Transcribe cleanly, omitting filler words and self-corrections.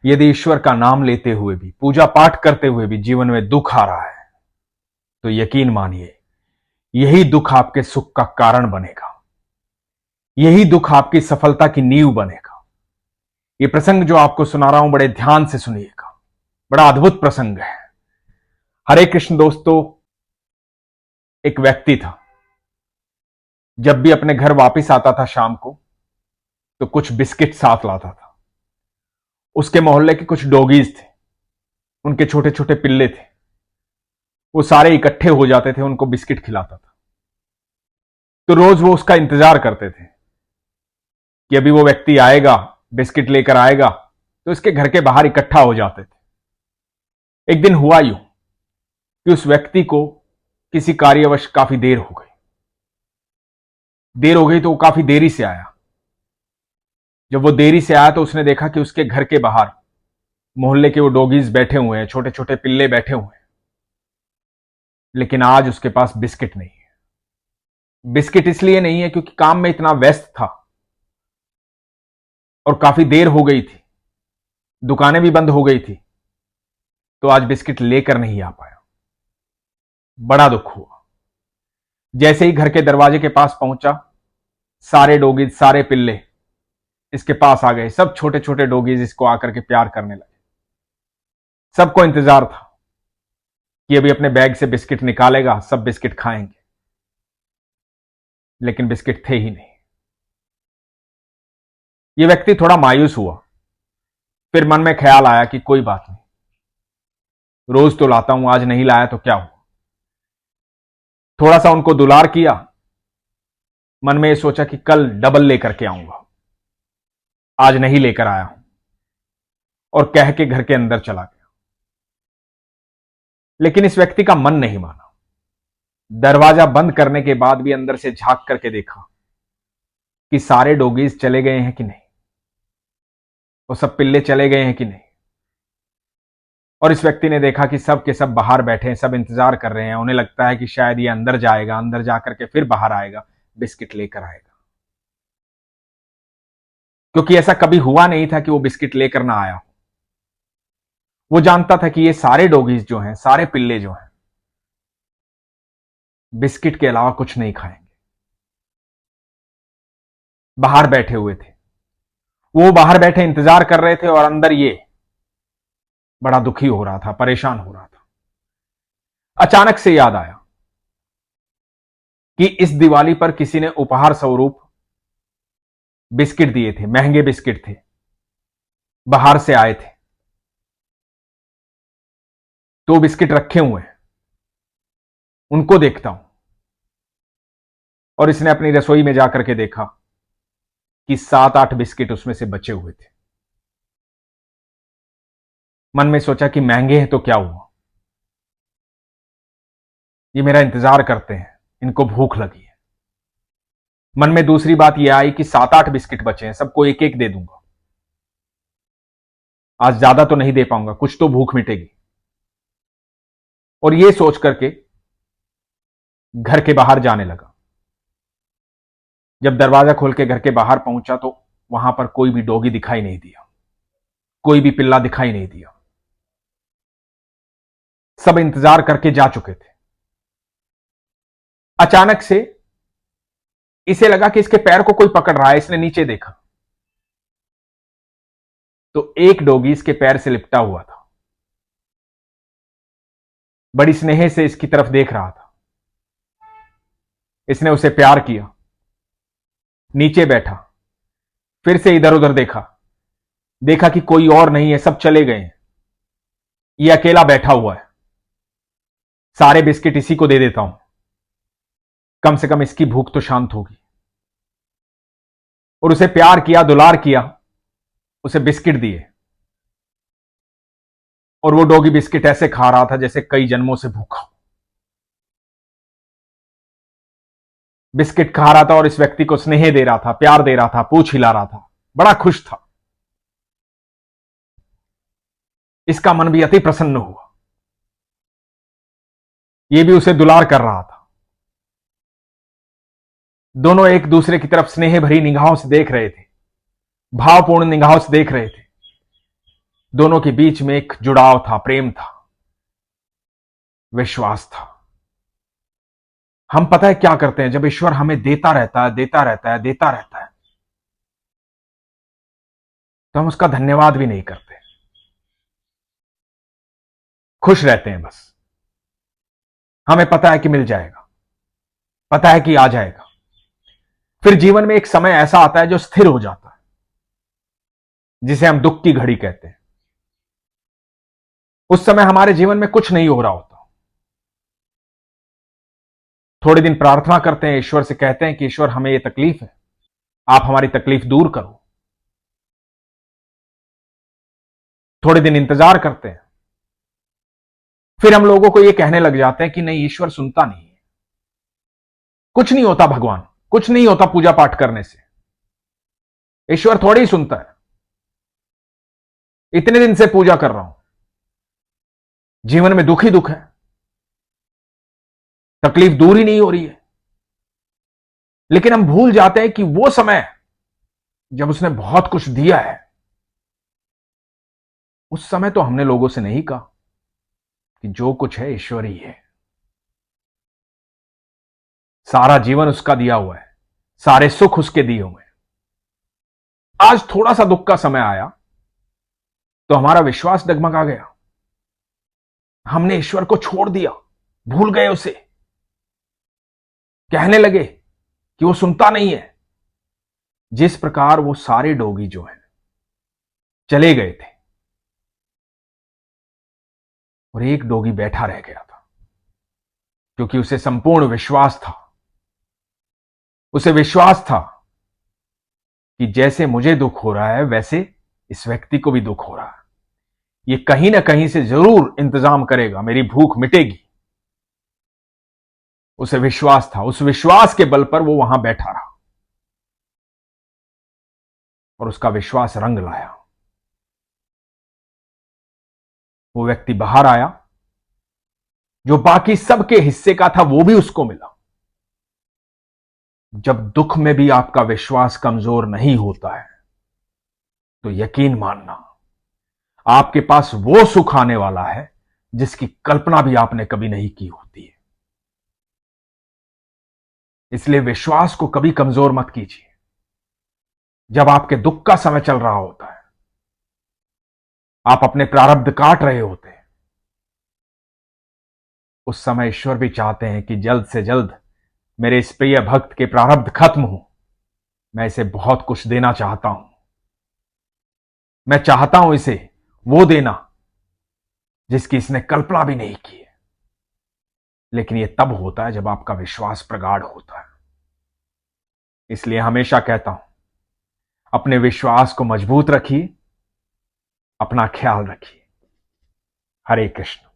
यदि ईश्वर का नाम लेते हुए भी, पूजा पाठ करते हुए भी जीवन में दुख आ रहा है, तो यकीन मानिए यही दुख आपके सुख का कारण बनेगा। यही दुख आपकी सफलता की नींव बनेगा। यह प्रसंग जो आपको सुना रहा हूं, बड़े ध्यान से सुनिएगा। बड़ा अद्भुत प्रसंग है। हरे कृष्ण दोस्तों, एक व्यक्ति था, जब भी अपने घर वापस आता था शाम को तो कुछ बिस्किट साथ लाता था। उसके मोहल्ले के कुछ डॉगीज थे, उनके छोटे छोटे पिल्ले थे, वो सारे इकट्ठे हो जाते थे, उनको बिस्किट खिलाता था। तो रोज वो उसका इंतजार करते थे कि अभी वो व्यक्ति आएगा, बिस्किट लेकर आएगा, तो इसके घर के बाहर इकट्ठा हो जाते थे। एक दिन हुआ यूं कि उस व्यक्ति को किसी कार्यवश काफी देर हो गई तो वो काफी देरी से आया। जब वो देरी से आया तो उसने देखा कि उसके घर के बाहर मोहल्ले के वो डॉगीज बैठे हुए हैं, छोटे छोटे पिल्ले बैठे हुए हैं, लेकिन आज उसके पास बिस्किट नहीं है। बिस्किट इसलिए नहीं है क्योंकि काम में इतना व्यस्त था और काफी देर हो गई थी, दुकानें भी बंद हो गई थी, तो आज बिस्किट लेकर नहीं आ पाया। बड़ा दुख हुआ। जैसे ही घर के दरवाजे के पास पहुंचा, सारे डॉगीज, सारे पिल्ले इसके पास आ गए। सब छोटे छोटे डॉगीज इसको आकर के प्यार करने लगे। सबको इंतजार था कि अभी अपने बैग से बिस्किट निकालेगा, सब बिस्किट खाएंगे, लेकिन बिस्किट थे ही नहीं। यह व्यक्ति थोड़ा मायूस हुआ। फिर मन में ख्याल आया कि कोई बात नहीं, रोज तो लाता हूं, आज नहीं लाया तो क्या हुआ। थोड़ा सा उनको दुलार किया, मन में यह सोचा कि कल डबल लेकर के आऊंगा, आज नहीं लेकर आया हूं, और कह के घर के अंदर चला गया। लेकिन इस व्यक्ति का मन नहीं माना। दरवाजा बंद करने के बाद भी अंदर से झांक करके देखा कि सारे डॉगीज चले गए हैं कि नहीं, वो सब पिल्ले चले गए हैं कि नहीं। और इस व्यक्ति ने देखा कि सब के सब बाहर बैठे हैं, सब इंतजार कर रहे हैं। उन्हें लगता है कि शायद ये अंदर जाएगा, अंदर जाकर के फिर बाहर आएगा, बिस्किट लेकर आएगा, क्योंकि ऐसा कभी हुआ नहीं था कि वो बिस्किट लेकर ना आया। वो जानता था कि ये सारे डॉगीज जो हैं, सारे पिल्ले जो हैं, बिस्किट के अलावा कुछ नहीं खाएंगे। बाहर बैठे हुए थे, वो बाहर बैठे इंतजार कर रहे थे, और अंदर ये बड़ा दुखी हो रहा था, परेशान हो रहा था। अचानक से याद आया कि इस दिवाली पर किसी ने उपहार स्वरूप बिस्किट दिए थे, महंगे बिस्किट थे, बाहर से आए थे। तो बिस्किट रखे हुए हैं, उनको देखता हूं। और इसने अपनी रसोई में जाकर के देखा कि 7-8 बिस्किट उसमें से बचे हुए थे। मन में सोचा कि महंगे हैं तो क्या हुआ, ये मेरा इंतजार करते हैं, इनको भूख लगी है। मन में दूसरी बात यह आई कि 7-8 बिस्किट बचे हैं, सबको एक एक दे दूंगा, आज ज्यादा तो नहीं दे पाऊंगा, कुछ तो भूख मिटेगी। और यह सोच करके घर के बाहर जाने लगा। जब दरवाजा खोल के घर के बाहर पहुंचा तो वहां पर कोई भी डॉगी दिखाई नहीं दिया, कोई भी पिल्ला दिखाई नहीं दिया। सब इंतजार करके जा चुके थे। अचानक से इसे लगा कि इसके पैर को कोई पकड़ रहा है। इसने नीचे देखा तो एक डॉगी इसके पैर से लिपटा हुआ था, बड़ी स्नेह से इसकी तरफ देख रहा था। इसने उसे प्यार किया, नीचे बैठा, फिर से इधर उधर देखा कि कोई और नहीं है, सब चले गए हैं, ये अकेला बैठा हुआ है। सारे बिस्किट इसी को दे देता हूं, कम से कम इसकी भूख तो शांत होगी। और उसे प्यार किया, दुलार किया, उसे बिस्किट दिए। और वो डॉगी बिस्किट ऐसे खा रहा था जैसे कई जन्मों से भूखा हो। बिस्किट खा रहा था और इस व्यक्ति को स्नेह दे रहा था, प्यार दे रहा था, पूछ हिला रहा था, बड़ा खुश था। इसका मन भी अति प्रसन्न हुआ, यह भी उसे दुलार कर रहा था। दोनों एक दूसरे की तरफ स्नेह भरी निगाहों से देख रहे थे, भावपूर्ण निगाहों से देख रहे थे। दोनों के बीच में एक जुड़ाव था, प्रेम था, विश्वास था। हम पता है क्या करते हैं, जब ईश्वर हमें देता रहता है, देता रहता है, देता रहता है, तो हम उसका धन्यवाद भी नहीं करते, खुश रहते हैं बस। हमें पता है कि मिल जाएगा, पता है कि आ जाएगा। फिर जीवन में एक समय ऐसा आता है जो स्थिर हो जाता है, जिसे हम दुख की घड़ी कहते हैं। उस समय हमारे जीवन में कुछ नहीं हो रहा होता। थोड़े दिन प्रार्थना करते हैं, ईश्वर से कहते हैं कि ईश्वर हमें यह तकलीफ है, आप हमारी तकलीफ दूर करो। थोड़े दिन इंतजार करते हैं, फिर हम लोगों को यह कहने लग जाते हैं कि नहीं, ईश्वर सुनता नहीं है, कुछ नहीं होता भगवान, कुछ नहीं होता पूजा पाठ करने से, ईश्वर थोड़ी ही सुनता है। इतने दिन से पूजा कर रहा हूं, जीवन में दुख ही दुख है, तकलीफ दूर ही नहीं हो रही है। लेकिन हम भूल जाते हैं कि वो समय जब उसने बहुत कुछ दिया है, उस समय तो हमने लोगों से नहीं कहा कि जो कुछ है ईश्वर ही है, सारा जीवन उसका दिया हुआ है, सारे सुख उसके दिए हुए हैं। आज थोड़ा सा दुख का समय आया तो हमारा विश्वास डगमगा गया, हमने ईश्वर को छोड़ दिया, भूल गए उसे, कहने लगे कि वो सुनता नहीं है। जिस प्रकार वो सारे डोगी जो हैं चले गए थे और एक डोगी बैठा रह गया था, क्योंकि उसे संपूर्ण विश्वास था, उसे विश्वास था कि जैसे मुझे दुख हो रहा है वैसे इस व्यक्ति को भी दुख हो रहा है, ये कहीं ना कहीं से जरूर इंतजाम करेगा, मेरी भूख मिटेगी। उसे विश्वास था, उस विश्वास के बल पर वो वहां बैठा रहा और उसका विश्वास रंग लाया। वो व्यक्ति बाहर आया, जो बाकी सबके हिस्से का था वो भी उसको मिला। जब दुख में भी आपका विश्वास कमजोर नहीं होता है तो यकीन मानना, आपके पास वो सुख आने वाला है जिसकी कल्पना भी आपने कभी नहीं की होती है। इसलिए विश्वास को कभी कमजोर मत कीजिए। जब आपके दुख का समय चल रहा होता है, आप अपने प्रारब्ध काट रहे होते हैं, उस समय ईश्वर भी चाहते हैं कि जल्द से जल्द मेरे इस प्रिय भक्त के प्रारब्ध खत्म हो, मैं इसे बहुत कुछ देना चाहता हूं, मैं चाहता हूं इसे वो देना जिसकी इसने कल्पना भी नहीं की है। लेकिन यह तब होता है जब आपका विश्वास प्रगाढ़ होता है। इसलिए हमेशा कहता हूं, अपने विश्वास को मजबूत रखिए, अपना ख्याल रखिए। हरे कृष्ण।